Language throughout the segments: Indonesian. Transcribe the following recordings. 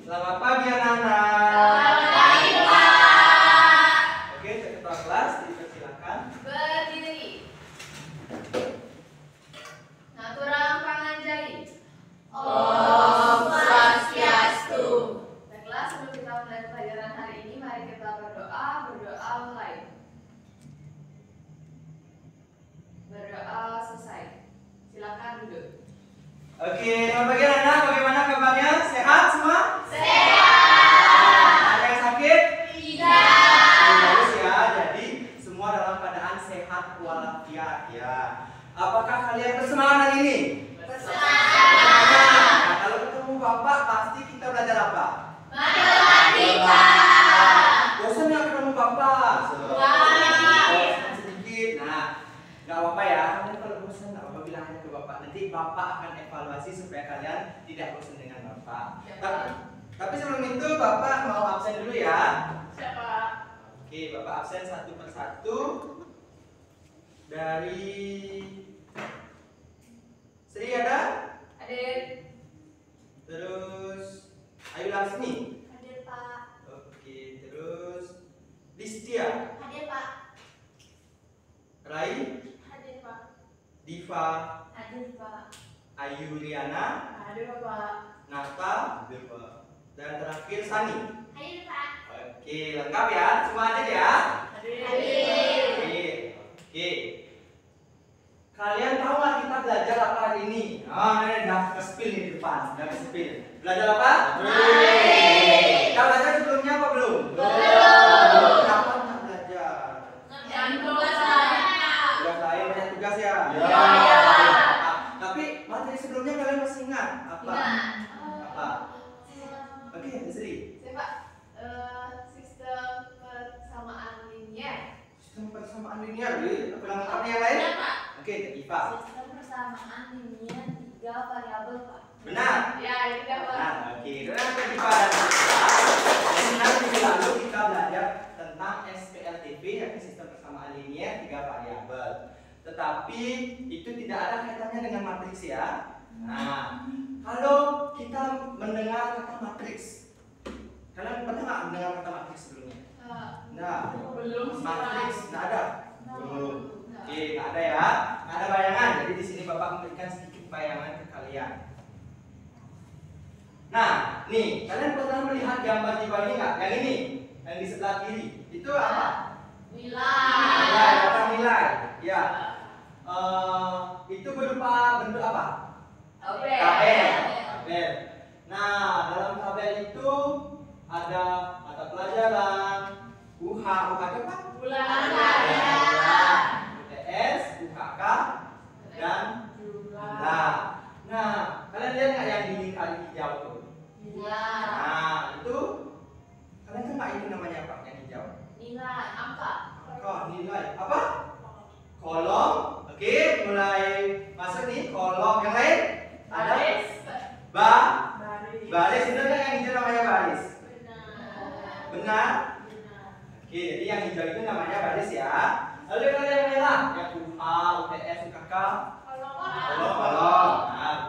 Selamat pagi anak-anak. Selamat pagi, Pak. Oke, ketua kelas dipersilakan Berdiri. Naturang panganjali. Om Swastiastu. Baiklah, sebelum kita mulai pelajaran hari ini, mari kita berdoa mulai. Berdoa selesai. Silakan duduk. Oke, selamat pagi anak-anak. Bagaimana kabarnya? Sehat semua? Sehat. Ada yang sakit? Tidak. Bagus ya. Jadi semua dalam keadaan sehat walafiat ya. Apakah kalian bersemangat hari ini? Bersemangat. Nah, kalau ketemu Bapak pasti kita belajar apa? Matematika. Bosan nggak ketemu Bapak? Bosan sedikit. Nah, nggak apa-apa ya. Kalian kalau bosan nggak apa-apa bilang aja ke Bapak. Nanti Bapak akan evaluasi supaya kalian tidak bosan dengan Bapak. Tapi sebelum itu Bapak mau absen dulu ya. Siapa? Oke, Bapak absen satu persatu. Dari Sri ada? Hadir. Terus Ayu Laksmi. Hadir, Pak. Oke, terus Listia, Hadir, Pak. Rai, Hadir, Pak. Diva, Hadir, Pak. Ayu Riana, Hadir, Pak. Nata, dan terakhir Sani. Hadir, Pak. Oke, lengkap ya? Semua hadir ya? Hadir. Oke. Kalian tahu nggak kita belajar apa hari ini? Oh, ini udah ke-spill di depan, udah ke-spill. Belajar apa? Kita belajar sebelumnya apa belum? Belum. Kenapa nggak belajar? Ngerjain tugas saya. Tugas lain banyak tugas ya? Iya. Tapi materi sebelumnya kalian masih ingat apa? Apa? Oke, Sri. Pak, sistem persamaan linear. Sistem persamaan linear, bilang lengkapnya yang lain? Oke, Iva. Sistem persamaan linear 3 variabel, Pak. Benar. Ya, ini dah, Pak. Nah, oke. Dengan Iva dan Iva, sebenarnya minggu lalu kita belajar tentang SPLTP, yaitu sistem persamaan linear 3 variabel. Tetapi itu tidak ada kaitannya dengan matriks ya. Nah, kalau kita mendengar kata matriks, kalian pernah nggak mendengar kata matriks sebelumnya? Nah, Belum. matriks nggak ada. Belum. Oke, nggak ada ya. Nggak ada bayangan. Jadi di sini Bapak memberikan sedikit bayangan ke kalian. Nah, nih, kalian pernah melihat gambar di bawah ini nggak? Yang ini, yang di sebelah kiri. Itu apa? Nilai. Nilai, data nilai. Ya. Itu berupa bentuk apa? Tabel. Nah, dalam tabel itu ada mata pelajaran, UH apa? Bulan. UTS, UKK, dan jumlah. Nah, kalian lihat nggak yang di kali hijau tuh? Nah, itu kalian kan nggak itu namanya apa? Yang hijau? Nilai angka. Nilai apa? Kolom. Oke, mulai masuk nih kolom yang lain. Ada baris. Itu kan yang hijau namanya baris. Benar? Oke, jadi yang hijau itu namanya baris ya. Lalu kalau yang merah, yang UH, UTS, UKK, kolom.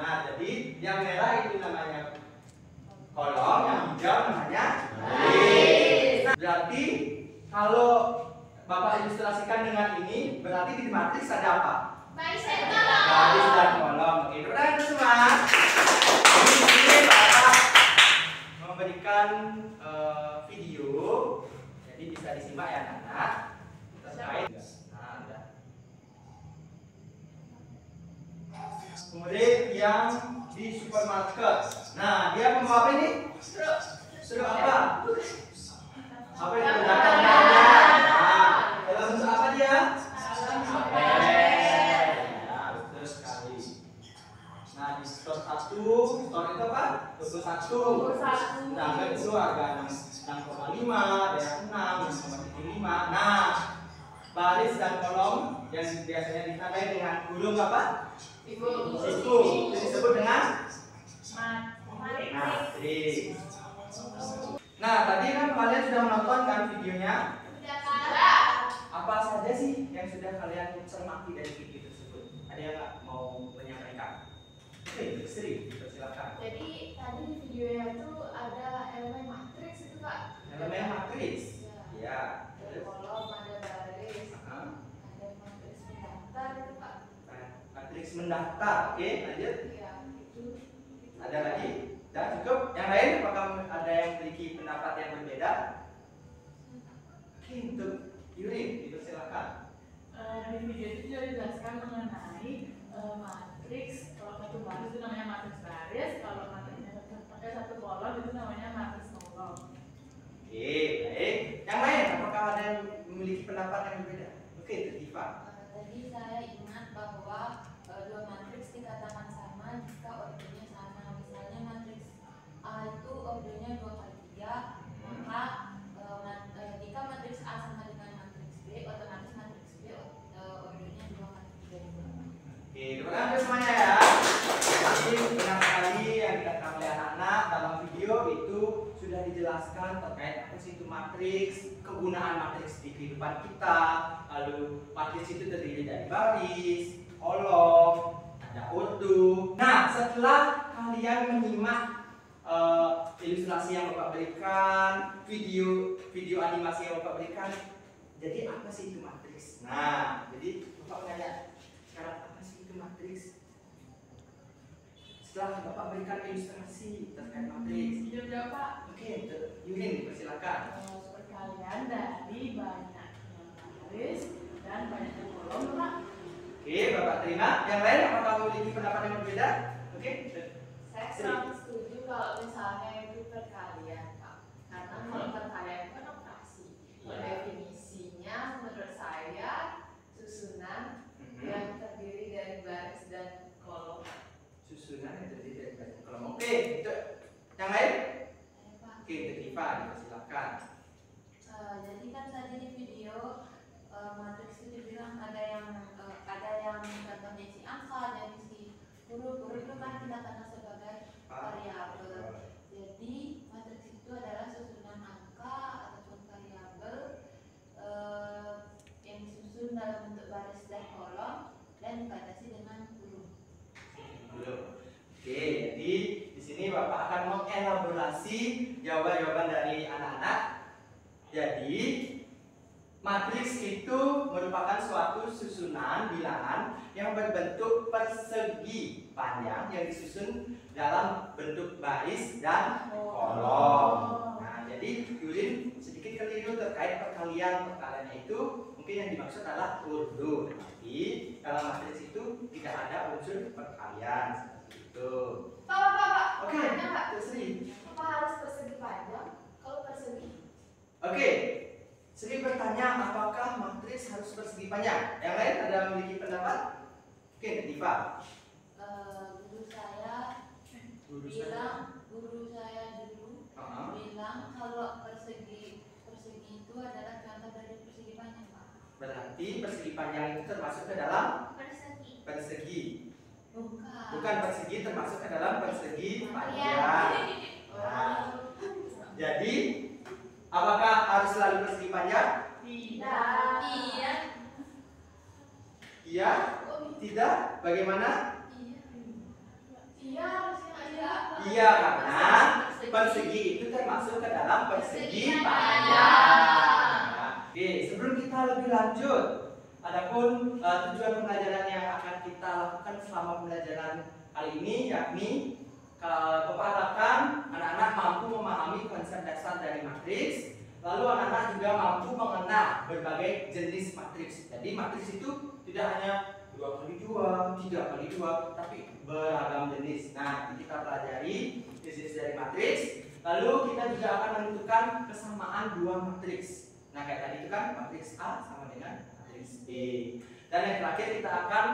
Nah, jadi yang merah itu namanya kolom, yang hijau namanya baris. Berarti kalau Bapak ilustrasikan dengan ini, berarti di matriks ada apa? Baris dan kolom. Oke, udah semua. Di sini Bapak memberikan video, jadi bisa disimak ya anak-anak. Terkait. Nah, udah. Kemudian yang di supermarket. Nah, dia membawa apa ini? Struk apa? Apa itu? Data belajar. Nah, dalam bentuk apa dia? Nah, betul sekali. Nah, di store 1, store itu apa? 21. Nah, itu harga 6,5, ada yang 6, 6,75. Nah, baris dan kolom yang biasanya ditandai dengan kurung apa? Siku. Itu disebut dengan matriks. Nah, tadi kan kalian sudah menonton kan videonya? Apa saja sih yang sudah kalian cermati dari video tersebut? Ada yang nggak mau menyampaikan? Oke, Sri, silakan. Jadi tadi di videonya itu ada nolong itu namanya matris nolong. Oke, baik. Yang lain, apakah ada yang memiliki pendapat yang berbeda? Oke, Diva. Tadi saya ingat bahwa dua matriks dikatakan sama jika ordernya sama. Misalnya matriks A itu ordernya 2 kali 3, maka jika matriks A sama dengan matriks B, otomatis matriks B ordernya 2 kali 3 juga. Oke, terima kasih semuanya ya. Jadi benar sekali yang dikatakan oleh anak-anak dalam video itu sudah dijelaskan terkait apa sih itu matriks, kegunaan matriks di kehidupan kita. Lalu matriks itu terdiri dari baris, kolom, ada urdu. Nah, setelah kalian menyimak ilustrasi yang Bapak berikan, video animasi yang Bapak berikan, jadi apa sih itu matriks? Nah, jadi Bapak menanya, sekarang apa sih itu matriks? Setelah Bapak berikan ilustrasi terkait matriks. Jawab Pak. Oke, Yurin dipersilakan. Perkalian dari banyaknya matriks dan banyaknya kolom, Pak. Oke, Bapak terima. Yang lain apakah memiliki pendapat yang berbeda? Oke. Saya sangat setuju kalau misalnya itu perkalian, Pak. Karena kalau perkalian itu kan operasi. Definisinya menurut saya susunan yang terdiri dari baris dan kolom. Susunan yang terdiri dari baris dan kolom. Oke, itu. Yang lain? Oke, Diva dipersilakan. Jadi kan tadi di video matriks itu dibilang ada yang contohnya isi angka, ada yang isi huruf itu kan kita kenal sebagai variabel. Jadi matriks itu adalah susunan angka ataupun variabel yang disusun dalam bentuk baris dan kolom dan dibatasi dengan huruf. Oke, jadi di sini Bapak akan mengelaborasi jawaban-jawaban dari anak-anak. Jadi matriks itu merupakan suatu susunan bilangan yang berbentuk persegi panjang yang disusun dalam bentuk baris dan kolom. Nah, jadi Yurin sedikit keliru terkait perkalian. Perkaliannya itu mungkin yang dimaksud adalah urdu. Tapi dalam matriks itu tidak ada unsur perkalian seperti itu. Pak. Oke, Pak. Sri. Apa harus persegi panjang? Kalau persegi? Oke, Sri bertanya apakah matriks harus persegi panjang? Yang lain ada memiliki pendapat? Oke, Diva. Guru saya dulu bilang kalau persegi itu adalah contoh dari persegi panjang, Pak. Berarti persegi panjang itu termasuk ke dalam persegi. Bukan persegi termasuk ke dalam persegi panjang. Nah, jadi apakah harus selalu persegi panjang? Tidak. Iya? Tidak? Bagaimana? Iya, karena persegi itu termasuk ke dalam persegi panjang. Oke, sebelum kita lebih lanjut, adapun tujuan pembelajaran yang akan kita lakukan selama pembelajaran kali ini, yakni Bapak harapkan anak-anak mampu memahami konsep dasar dari matriks, lalu anak-anak juga mampu mengenal berbagai jenis matriks. Jadi matriks itu tidak hanya 2 kali 2, 3 kali 2, tapi beragam jenis. Nah, nanti kita pelajari jenis dari matriks, lalu kita juga akan menentukan kesamaan dua matriks. Nah, kayak tadi itu kan matriks A sama dengan matriks B. Dan yang terakhir kita akan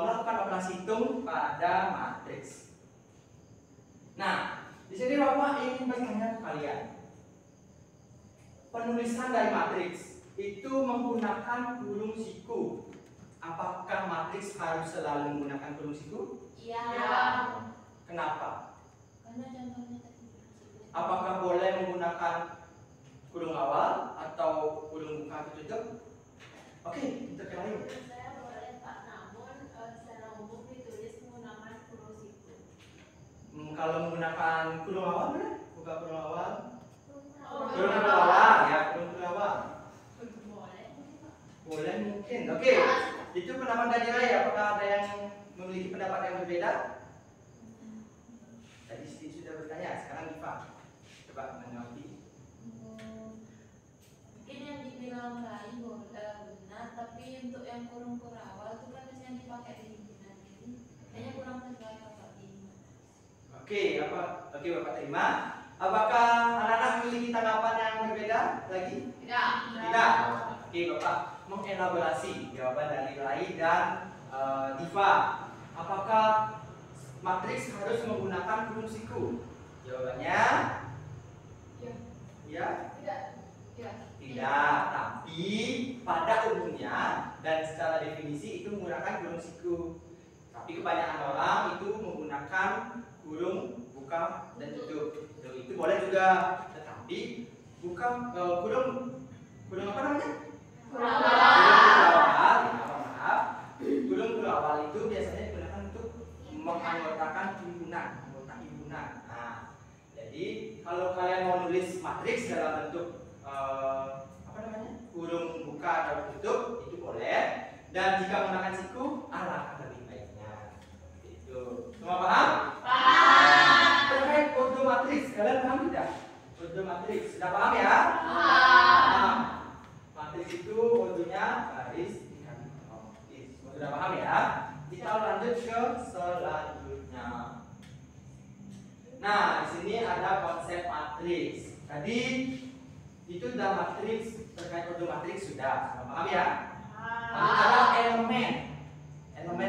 melakukan operasi hitung pada matriks. Nah, di sini Bapak ingin bertanya ke kalian. Penulisan dari matriks itu menggunakan kurung siku. Apakah matriks harus selalu menggunakan kurung siku? Iya. Kenapa? Karena contohnya tadi. Apakah boleh menggunakan kurung awal atau kurung buka tutup? Oke, kita ke lain. Saya boleh, Pak, namun secara umum ditulis menggunakan kurung siku. Kalau menggunakan kurung awal, boleh? Buka kurung awal. Oh, Kurung awal, ya kurung awal. Boleh mungkin. Oke. Itu pendapat dari Rai. Apakah ada yang memiliki pendapat yang berbeda? Tadi Siti sudah bertanya. Sekarang Diva. Coba menanggapi. Mungkin yang dibilang Rai benar, tapi untuk yang kurung awal itu kan biasanya dipakai di himpunan, jadi kayaknya kurang sesuai Bapak di. Oke, apa Oke, Bapak terima. Apakah anak-anak memiliki tanggapan yang berbeda lagi? Tidak. Tidak. Oke, Bapak mengelaborasi jawaban dari Lai dan Diva. Apakah matriks harus menggunakan kurung siku? Jawabannya ya. Tidak. Tidak, tapi pada umumnya dan secara definisi itu menggunakan kurung siku. Tapi kebanyakan orang itu menggunakan kurung buka dan tutup. Itu boleh juga, tetapi bukan kurung apa namanya? Kurung awal. Maaf. Kurung awal itu biasanya digunakan untuk menganggotakan anggota himpunan. Nah, jadi kalau kalian mau nulis matriks dalam bentuk apa namanya? Kurung buka atau tutup itu boleh. Dan jika menggunakan siku, alangkah lebih baiknya. Itu. Semua paham? Paham. Terkait kode matriks, kalian paham tidak? Kode matriks, sudah paham ya? Paham. Matriks itu kodenya garis tingkat. Sudah paham ya? Kita lanjut ke selanjutnya. Nah, di sini ada konsep matriks. Tadi itu sudah matriks, terkait kode matriks sudah paham ya? Lalu ada elemen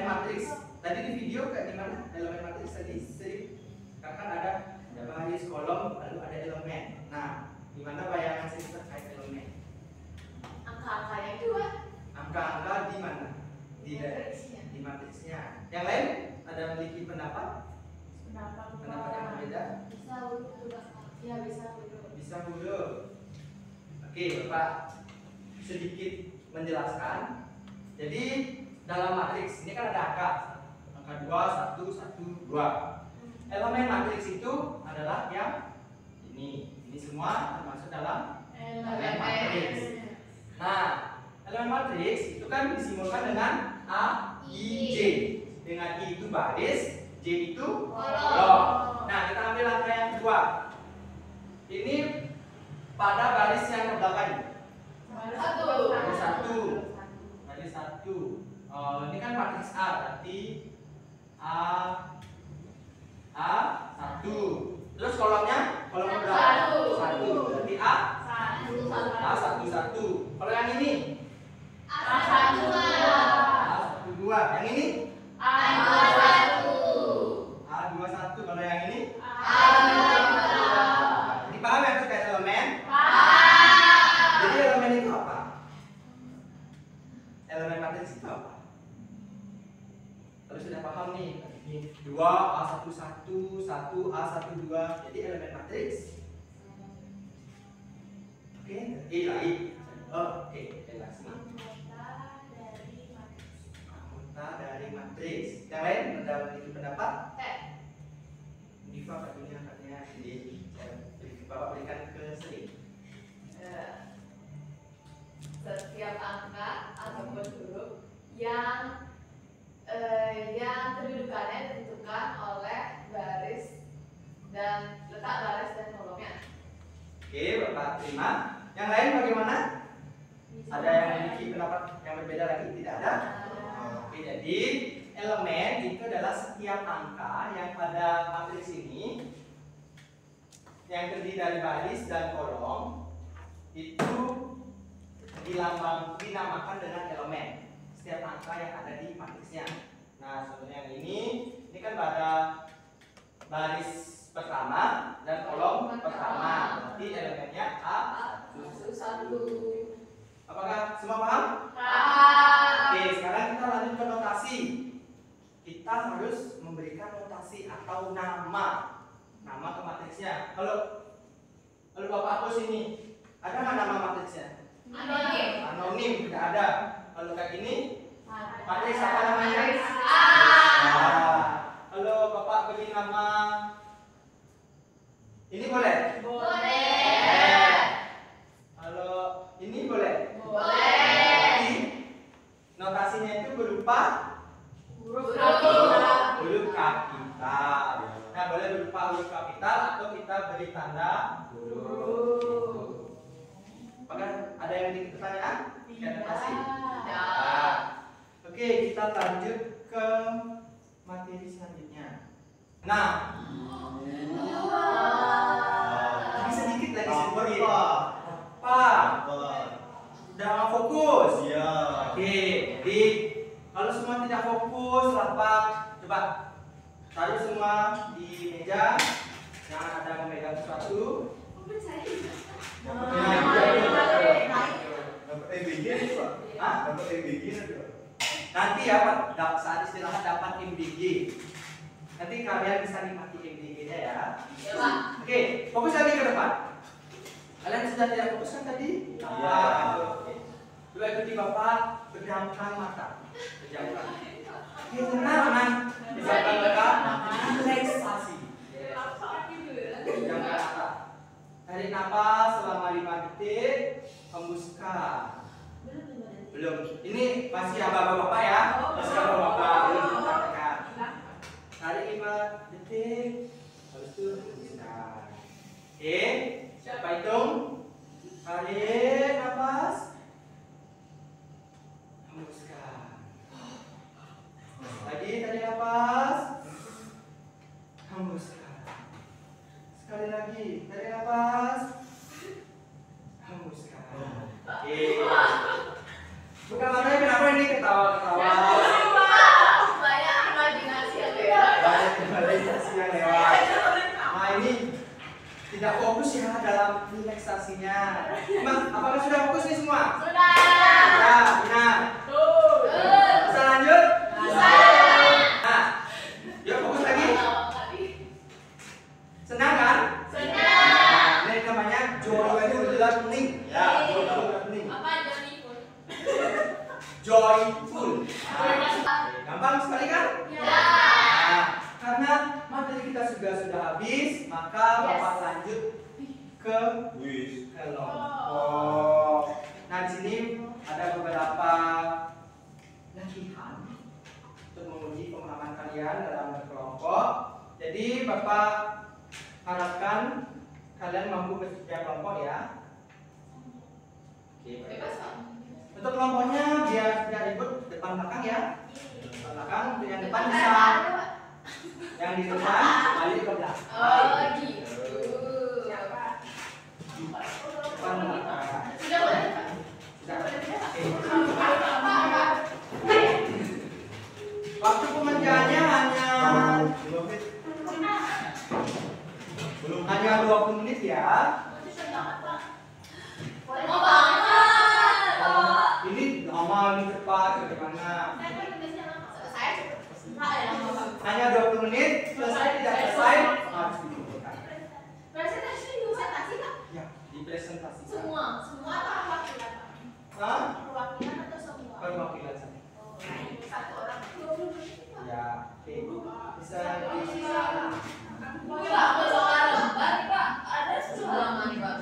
matriks. Tadi di video kayak gimana? Elemen matriks tadi kan ada baris, kolom, lalu ada elemen. Nah, gimana bayangan sih terkait elemen? Angka-angkanya itu kan? Angka-angka di mana? Di matriksnya. Yang lain ada memiliki pendapat yang berbeda? Bisa huruf. Ya, bisa huruf. Bisa huruf. Oke, Bapak sedikit menjelaskan. Jadi dalam matriks ini kan ada angka 2, 1, 1, 2. Elemen matriks itu adalah yang ini semua termasuk dalam elemen matriks. Nah, elemen matriks itu kan disimbolkan dengan A, I, J. Dengan I itu baris, J itu kolom. Nah, kita ambil angka yang kedua. Ini pada baris yang terbelakang. Baris satu. Ini kan matriks A, berarti A1. Terus kolomnya berapa? 1. Berarti A11. Kalau yang ini A12. Yang ini A21. Kalau yang ini Jadi paham ya terkait elemen? Jadi elemen itu apa? Elemen matriks itu apa? Kalau sudah paham nih, ini 2 A11, 1 A12, jadi elemen matriks. Oke, lain. Oke, jelas nih. Anggota dari matriks. Yang lain ada memiliki pendapat? Diva katanya jadi Bapak berikan ke Sri. Setiap angka ataupun huruf yang kedudukannya ditentukan oleh baris dan letak baris dan kolomnya. Oke, Bapak terima. Yang lain bagaimana? Ada yang memiliki pendapat yang berbeda lagi? Tidak ada? Oke, jadi elemen itu adalah setiap angka yang pada matriks ini yang terdiri dari baris dan kolom itu dinamakan dengan elemen. Setiap angka yang ada di matriksnya. Nah, contohnya yang ini kan pada baris pertama dan kolom pertama. Berarti elemennya A1. Apakah semua paham? Paham. Oke, sekarang kita lanjut ke notasi. Kita harus memberikan notasi atau nama ke matriksnya. Kalau Bapak hapus ini, ada nggak nama matriksnya? Anonim, tidak ada. Kalau kayak gini, matriks apa namanya? Kalau Bapak beri nama ini boleh? Boleh. Kalau ini boleh? Boleh. Tapi notasinya itu berupa Huruf kapital. Nah, boleh berupa huruf kapital atau kita beri tanda huruf. Apakah ada yang memiliki pertanyaan? Notasi? Oke, kita lanjut ke materi selanjutnya. Nah, lagi sedikit lagi sedikit. Apa? Udah nggak fokus? Iya. Oke, jadi kalau semua tidak fokus, lapak, coba taruh semua di meja. Jangan ada memegang sesuatu. Dapat MBG nih Pak. Hah? Dapat MBG nanti Pak. Nanti ya Pak, saat istirahat dapat MBG. Nanti kalian bisa nikmati MBG-nya ya. Ya, Pak. Oke, fokus lagi ke depan. Kalian sudah tidak fokus kan tadi? Iya. Oke. Coba ikuti Bapak, pejamkan mata. Pejamkan. Oke, tenang, tenang. Pejamkan mata, relaksasi. Pejamkan mata. Tarik nafas selama 5 detik, hembuskan. Belum. Ini masih aba-aba Bapak ya. Masih aba-aba Bapak, belum dipraktekkan. Tarik 5 detik, habis itu hembuskan. Oke, siapa hitung? Tarik nafas, hembuskan. Lagi tarik nafas, hembuskan. Sekali lagi, tarik nafas, hembuskan. Oke. Bukan matanya kenapa ini ketawa-ketawa? Banyak imajinasi yang lewat. Banyak imajinasi yang lewat. Nah ini tidak fokus ya dalam relaksasinya. Emang apakah sudah fokus nih semua? Sudah. Ya, benar. Bisa lanjut? Bisa. Nah, yuk fokus lagi. Senang kan? Senang. Nah, ini namanya joyful learning. Ya, joyful learning. Apa Johnny pun? Joyful. Gampang sekali kan? Ya. Nah, karena materi kita sudah habis, maka Bapak lanjut ke Wis. kelompok. Nah, di sini ada beberapa latihan untuk menguji pemahaman kalian dalam berkelompok. Jadi, Bapak harapkan kalian mampu bekerja kelompok ya. Oke, Bebas, Pak. untuk kelompoknya biar tidak ribut depan belakang ya. Depan belakang, untuk yang depan bisa yang di depan balik ke belakang. Oh, gitu. Depan belakang. Sudah boleh, Pak? Sudah. Oke. Waktu pekerjaannya hanya 5 menit. Belum. hanya 20 menit ya. Mau banget. Ini lama, ini cepat, bagaimana? Saya cepet. Hanya 20 menit, selesai tidak selesai harus dikumpulkan. Presentasi Pak? Ya, dipresentasikan. Semua atau perwakilan, Pak? Hah? Perwakilan atau semua? Perwakilan saja. Oh, satu orang 20 menit, Pak. Ya, oke. Bisa Pak, kalau lembar, Pak, ada halaman, Pak.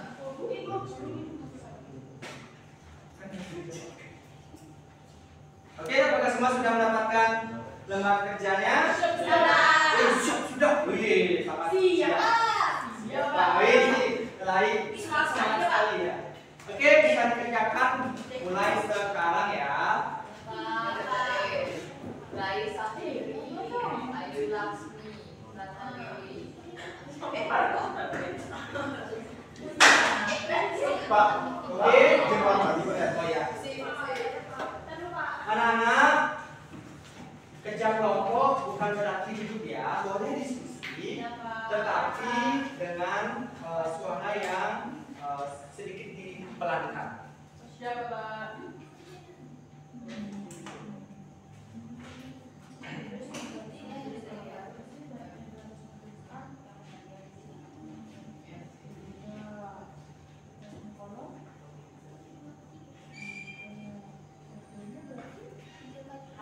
Oke, apakah semua sudah mendapatkan lembar kerjanya? Sudah. Wih, sangat siap. Wih, lain semangat sekali ya. Oke, bisa dikerjakan mulai sekarang ya. Raisa Dewi, Ayu Laksmi, Pratamawi. Pak, oke, jempol lagi Pak ya. Oh ya. Anak-anak, kerja kelompok bukan berarti duduk ya, boleh diskusi, tetapi dengan suara yang sedikit dipelankan. Siap, Pak.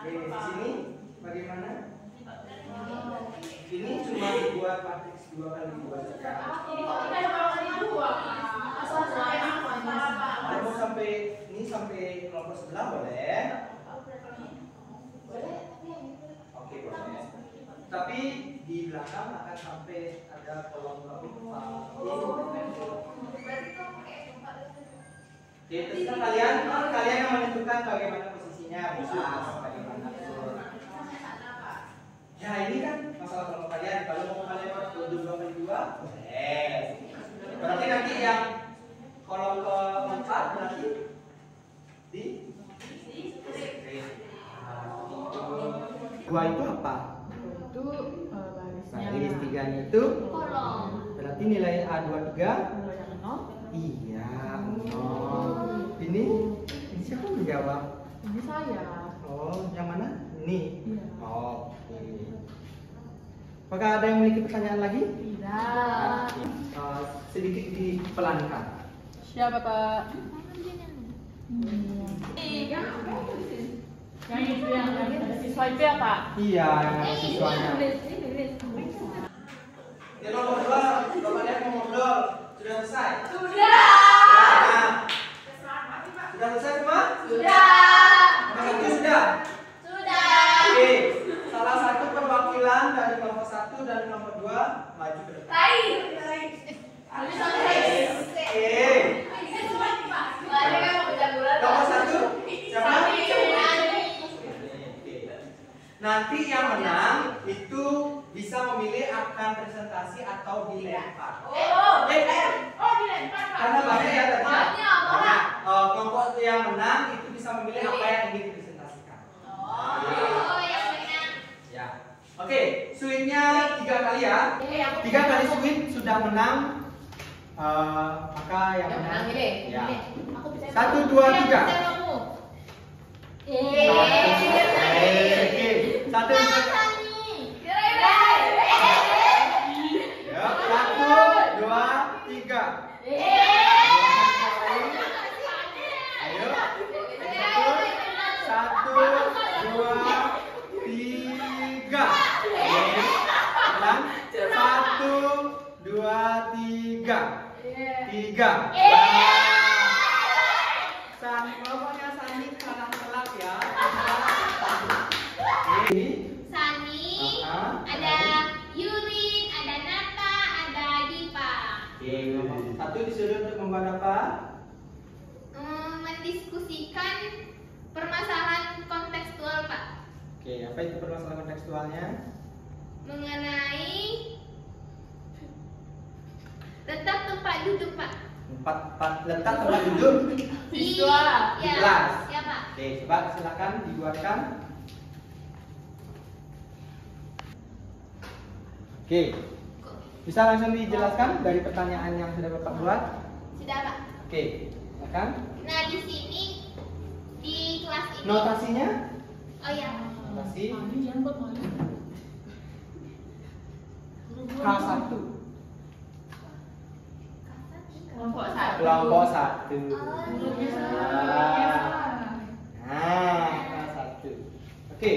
Oke, di sini bagaimana? Ini cuma dibuat matriks 2x2 saja. Mau sampai ini sampai kelompok sebelah boleh? Oke, boleh. Tapi di belakang akan sampai ada kelompok 4. Oke, terserah kalian. Kalian yang menentukan bagaimana posisinya, bagaimana. Ya ini kan masalah kelompok kalian. Kalau mau Boleh. Berarti nanti yang kolom keempat berarti di dua itu apa? Itu barisnya. Baris tiganya itu Kolom. berarti nilai A23 Kalau yang 0, iya 0. Ini siapa yang menjawab? ini saya. Oh, yang mana? Ini. Iya. Oh, oke. Apakah ada yang memiliki pertanyaan lagi? Tidak. Sedikit dipelankan. Siapa Pak? Yang itu yang ada siswa itu ya Pak? Iya, yang ada siswanya. Ya, nomor 2, Bapak lihat nomor 2 sudah selesai. Sudah. Ya. Sudah selesai semua? Sudah. Nomor 1 sudah. Sudah. Oke, salah satu perwakilan dari kelompok 1 dan kelompok 2 maju ke depan. Oke. Kelompok 1 siapa? Nanti yang menang itu bisa memilih akan presentasi atau dilempar. Karena banyak ya tadi. Banyak. Kelompok yang menang itu bisa memilih apa yang ingin dipresentasikan. Ya. Oke, swingnya 3 kali ya. 3 kali swing sudah menang. Maka yang menang. Ya. 1, 2, 3. Oke. 1, 2, 3. Ayo. 1, 2, 3. Ulang. 1, 2, 3. 3. Kelompoknya Sani kalah telak ya. Oke. Sani, ada Yurin, ada Nata, ada Diva. Oke, kelompok 1 disuruh untuk membuat apa? Mendiskusikan permasalahan kontekstual, Pak. Oke, apa itu permasalahan kontekstualnya? Mengenai letak tempat duduk, Pak. Letak tempat duduk Siswa. di Ya, kelas. ya, Pak. Oke, coba silakan dibuatkan. Oke, bisa langsung dijelaskan dari pertanyaan yang sudah Bapak buat? Sudah, Pak. Oke, silakan. Nah, di sini di kelas ini. Notasinya? Oh ya. Notasi Ini jangan buat malu. K1. Kelompok 1. Kelompok 1. Nah. Nah, K1. Oke.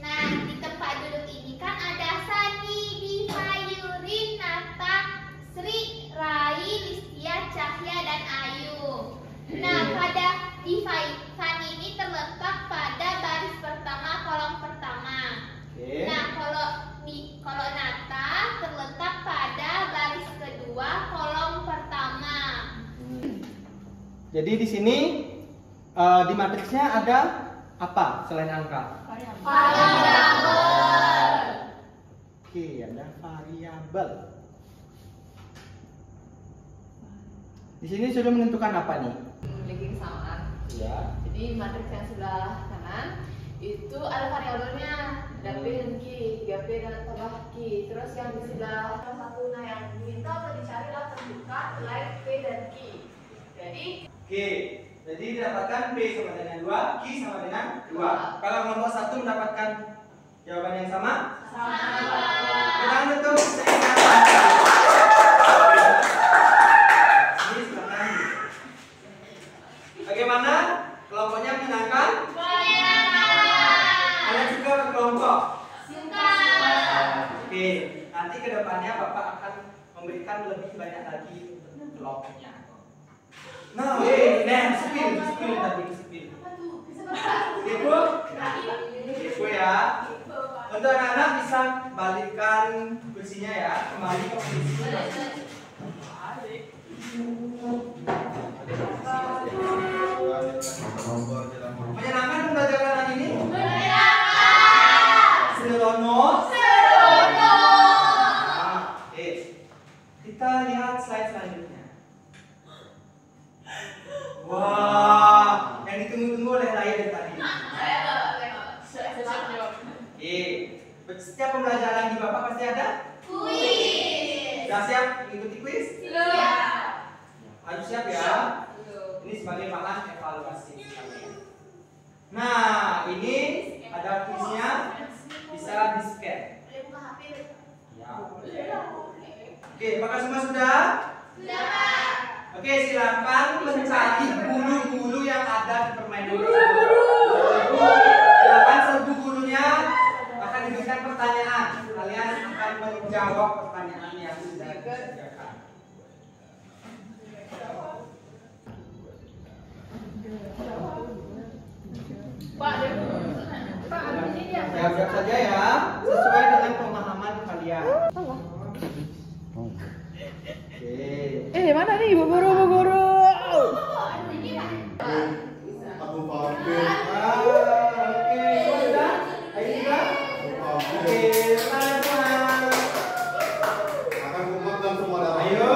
Nah, di tempat duduk ini kan ada Sani, Diva, Yurin, Nata, Sri, Rai, Listia, Cahya, dan Ayu. Nah, pada Diva Sani ini terletak pada baris pertama, kolom pertama. Oke. Nah, kalau Nata terletak pada baris kedua, kolom pertama. Jadi di sini di matriksnya ada apa selain angka? Variabel. Oke, ada variabel. Di sini sudah menentukan apa nih? Memiliki kesamaan. Ya. Jadi matriks yang sebelah kanan itu ada variabelnya, ada P dan Q, 3P dan tambah Q. Terus yang di sebelah satu, nah yang diminta untuk dicari adalah tentukan nilai P dan Q. Jadi Oke, jadi didapatkan P sama dengan 2, Q sama dengan 2. Kalau kelompok 1 mendapatkan jawaban yang sama? Tangan untuk ini silakan. Bagaimana? Kelompoknya menyenangkan? Ada juga berkelompok? Oke, nanti kedepannya Bapak akan memberikan lebih banyak lagi untuk kelompoknya. Nah, spill tadi spill. Ibu ya. Untuk anak-anak bisa balikkan kursinya ya, kembali ke posisi. Menyenangkan pembelajaran hari ini? Serono. Kita lihat slide selanjutnya. Wah, yang ditunggu-tunggu oleh Raya dari tadi. Oke, setiap pembelajaran di Bapak pasti ada kuis. Sudah siap mengikuti kuis? Harus siap ya. Ini sebagai bahan evaluasi. Nah, ini ada kuisnya, bisa di-scan. Ya. Oke, apakah semua sudah? Oke, silakan mencari bulu-bulu yang ada di permainan tersebut. Silakan serbu bulunya, akan diberikan pertanyaan. Kalian akan menjawab pertanyaan yang sudah disediakan. Siap-siap saja ya, sesuai dengan pemahaman kalian. Oke. Mana nih Ibu Guru, Bu Guru? Aku pamit. Oke, sudah? Ayo sudah? Oke, teman-teman. Akan kumpulkan semua darah. Ayo,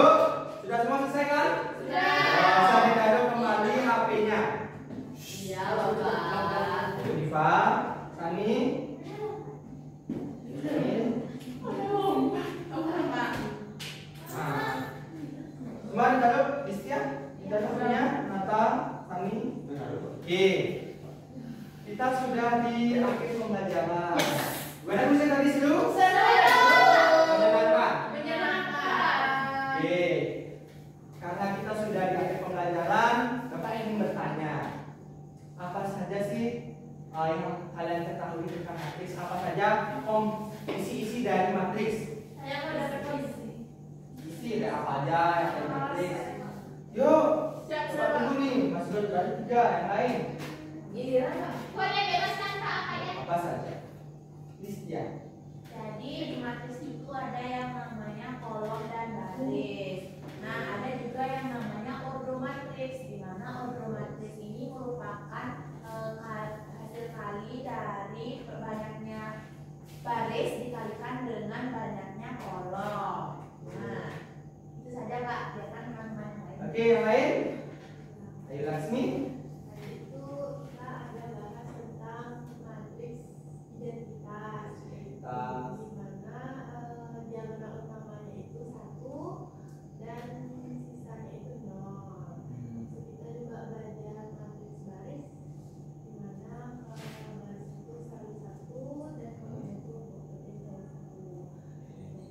sudah semua selesai kan? Bisa ditaruh kembali HP-nya. Iya, Bapak. Diva, Sani. Semua ditaruh di setiap ditaruh HP-nya. Nata, Sani. Oke. Kita sudah di akhir pembelajaran. Gimana kuisnya tadi seru? Menyenangkan. Oke. Karena kita sudah di akhir pembelajaran, Bapak ingin bertanya, apa saja sih yang kalian ketahui tentang matriks? Apa saja isi-isi dari matriks? Isi ada apa aja yang dari matriks? Yuk, coba tunggu nih, Mas Bro dari 3 yang lain. Apa saja? List ya. Jadi di matriks itu ada yang namanya kolom dan baris. Nah, ada juga yang namanya ordomatriks, di mana ordomatriks ini merupakan hasil kali dari banyaknya baris dikalikan dengan banyaknya kolom. Nah, itu saja Kak, biarkan teman-teman yang lain. Oke, yang lain? Ayo Laksmi. Itu kita ada bahas tentang matriks identitas. Di mana diagonal utamanya itu 1 dan sisanya itu 0. Kita juga belajar matriks baris, di mana baris itu selalu 1 dan kolom itu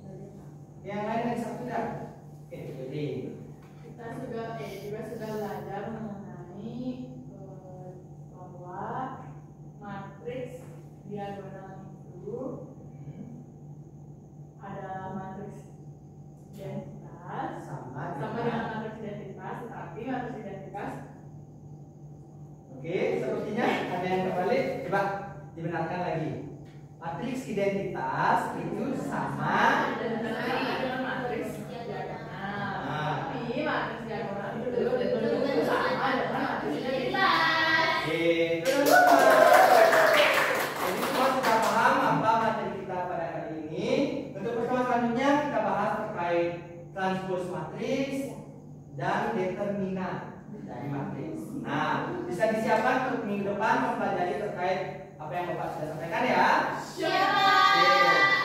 selalu 1. Yang lain yang satu dah. Oke, jadi Kita juga sudah belajar mengenai bahwa matriks diagonal itu ada matriks identitas sama dengan matriks identitas, tetapi matriks identitas oke, sepertinya ada yang terbalik. Coba dibenarkan lagi. Matriks identitas itu sama dengan matriks diagonal. Tapi matriks diagonal itu belum sama dengan matriks identitas. Oke. Jadi semua sudah paham apa materi kita pada hari ini. Untuk pertemuan selanjutnya kita bahas terkait transpose matriks dan determinan dari matriks. Nah, bisa disiapkan untuk minggu depan mempelajari terkait apa yang Bapak sudah sampaikan ya. Siap. Oke.